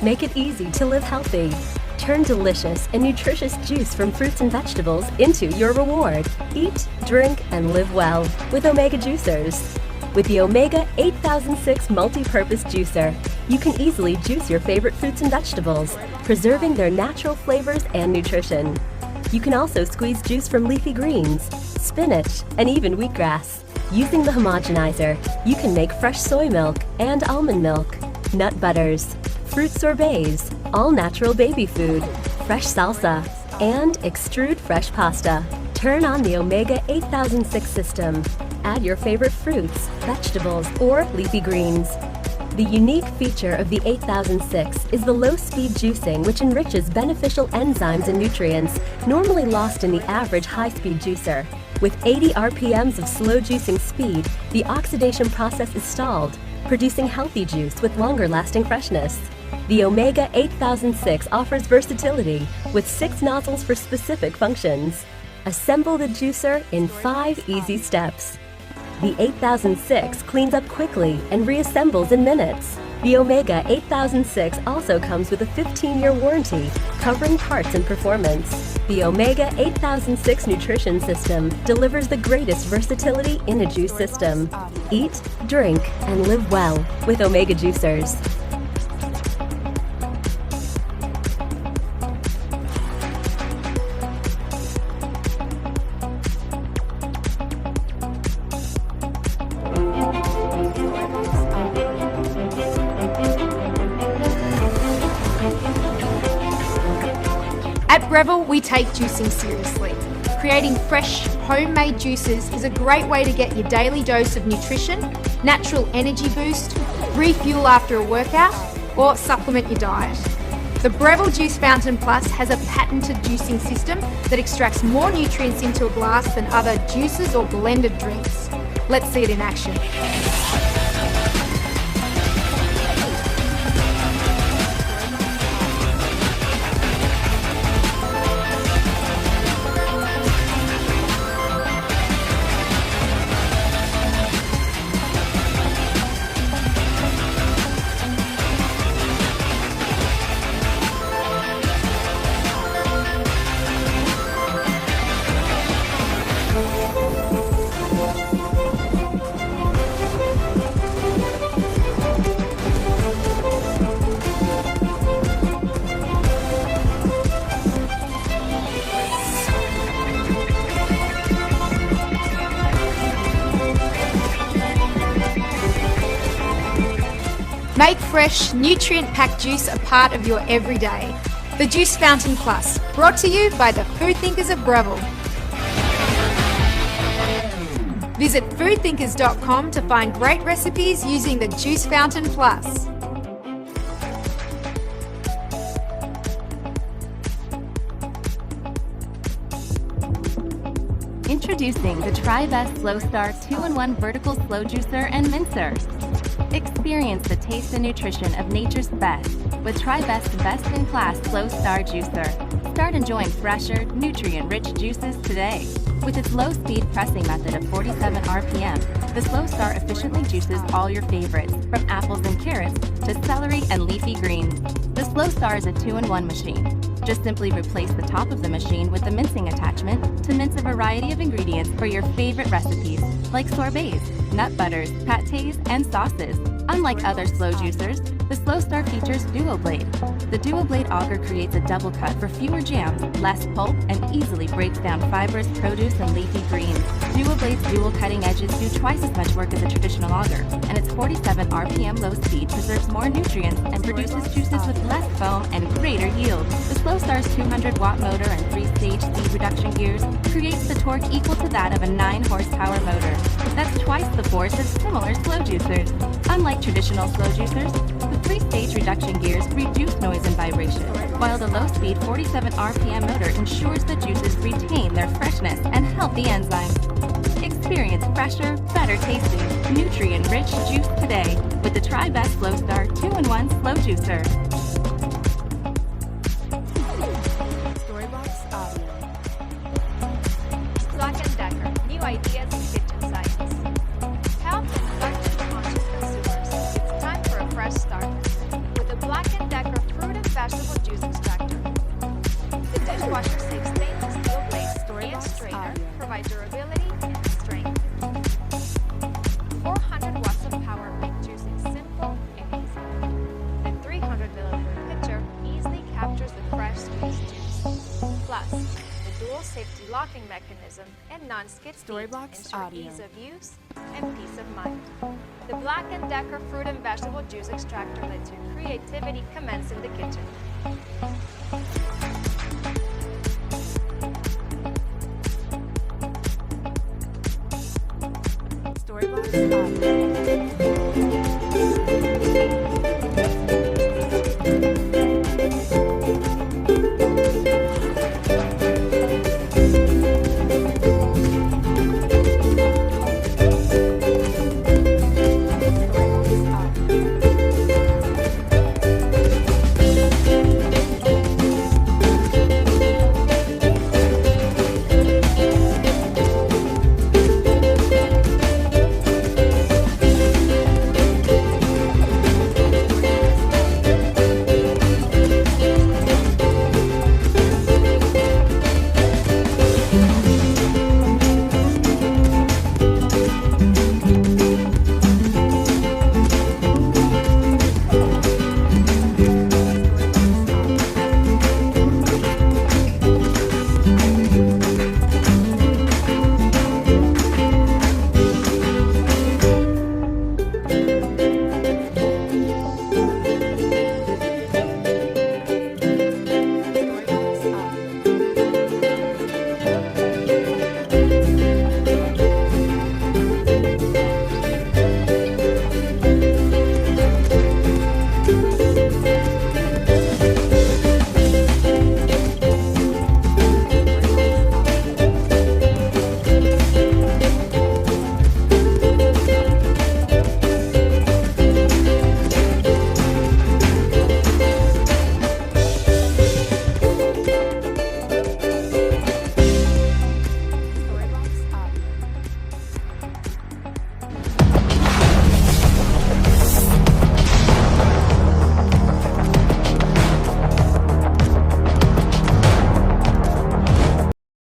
Make it easy to live healthy. Turn delicious and nutritious juice from fruits and vegetables into your reward. Eat, drink, and live well with Omega Juicers. With the Omega 8006 multi-purpose juicer, you can easily juice your favorite fruits and vegetables, preserving their natural flavors and nutrition. You can also squeeze juice from leafy greens, spinach, and even wheatgrass. Using the homogenizer, you can make fresh soy milk and almond milk, nut butters, fruit sorbets, all-natural baby food, fresh salsa, and extrude fresh pasta. Turn on the Omega 8006 system. Add your favorite fruits, vegetables, or leafy greens. The unique feature of the 8006 is the low-speed juicing, which enriches beneficial enzymes and nutrients normally lost in the average high-speed juicer. With 80 RPMs of slow juicing speed, the oxidation process is stalled, producing healthy juice with longer-lasting freshness. The Omega 8006 offers versatility with 6 nozzles for specific functions. Assemble the juicer in 5 easy steps. The 8006 cleans up quickly and reassembles in minutes. The Omega 8006 also comes with a 15-year warranty, covering parts and performance. The Omega 8006 nutrition system delivers the greatest versatility in a juice system. Eat, drink, and live well with Omega Juicers. At Breville, we take juicing seriously. Creating fresh, homemade juices is a great way to get your daily dose of nutrition, natural energy boost, refuel after a workout, or supplement your diet. The Breville Juice Fountain Plus has a patented juicing system that extracts more nutrients into a glass than other juices or blended drinks. Let's see it in action. Make fresh, nutrient-packed juice a part of your everyday. The Juice Fountain Plus, brought to you by the Food Thinkers of Breville. Visit foodthinkers.com to find great recipes using the Juice Fountain Plus. Introducing the Tri-Best Slow Star 2-in-1 Vertical Slow Juicer and Mincer. Experience the taste and nutrition of nature's best with Tri-Best's best-in-class Slow Star Juicer. Start enjoying fresher, nutrient-rich juices today. With its low-speed pressing method of 47 RPM, the Slow Star efficiently juices all your favorites, from apples and carrots to celery and leafy greens. The Slow Star is a 2-in-1 machine. Just simply replace the top of the machine with the mincing attachment to mince a variety of ingredients for your favorite recipes, like sorbets, nut butters, pâtés, and sauces. Unlike other slow juicers, the Slow Star features Duo Blade. The Duo Blade auger creates a double cut for fewer jams, less pulp, and easily breaks down fibrous produce and leafy greens. Duo Blade's dual cutting edges do twice as much work as a traditional auger, and its 47 RPM low speed preserves more nutrients and produces juices with less foam and greater yield. The Slow Star's 200-watt motor and 3-stage speed reduction gears creates the torque equal to that of a 9-horsepower motor. That's twice the force of similar slow juicers. Unlike traditional slow juicers, the 3-stage reduction gears reduce noise and vibration, while the low-speed 47 RPM motor ensures the juices retain their freshness and healthy enzymes. Experience fresher, better tasting, nutrient-rich juice today with the Tri-Best Slow Star 2-in-1 Slow Juicer. New ideas in kitchen science. Health and budget conscious consumers. It's time for a fresh start. With safety locking mechanism, and non-skid feet Storyblocks ensure Audio. ease of use and peace of mind. The Black & Decker Fruit and Vegetable Juice Extractor lets your creativity commence in the kitchen. Storyblocks Audio.